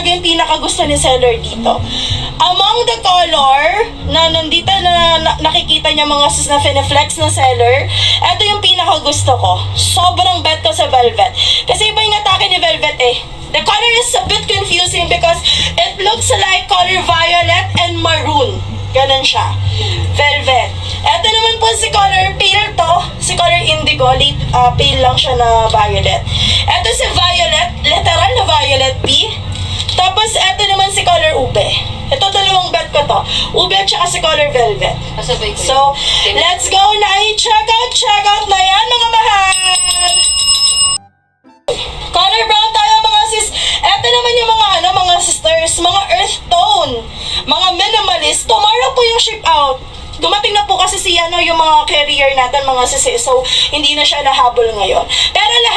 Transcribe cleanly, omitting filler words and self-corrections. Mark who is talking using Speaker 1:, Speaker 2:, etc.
Speaker 1: talaga yung pinakagusto ni seller dito. Among the color na nandito na nakikita niya mga na fineflex ng seller, ito yung pinakagusto ko. Sobrang bet ko sa velvet. Kasi iba yung atake ni velvet eh. The color is a bit confusing because it looks like color violet and maroon. Ganun siya. Velvet. Ito naman po si color pale to. Si color indigo. Pale lang siya na violet. Ito si violet. Literal na violet P. Tapos ito naman si color ube. Ito dalawang bet ko to. Ube at saka si color velvet. So, let's go na. Check out na yan mga mahal. Color brown tayo mga sis. Eto naman yung mga sisters, mga earth tone, mga minimalist. Tomorrow po yung ship out. Dumating na po kasi yung mga carrier natin, mga sis. So, hindi na siya nahabol ngayon. Pero lahat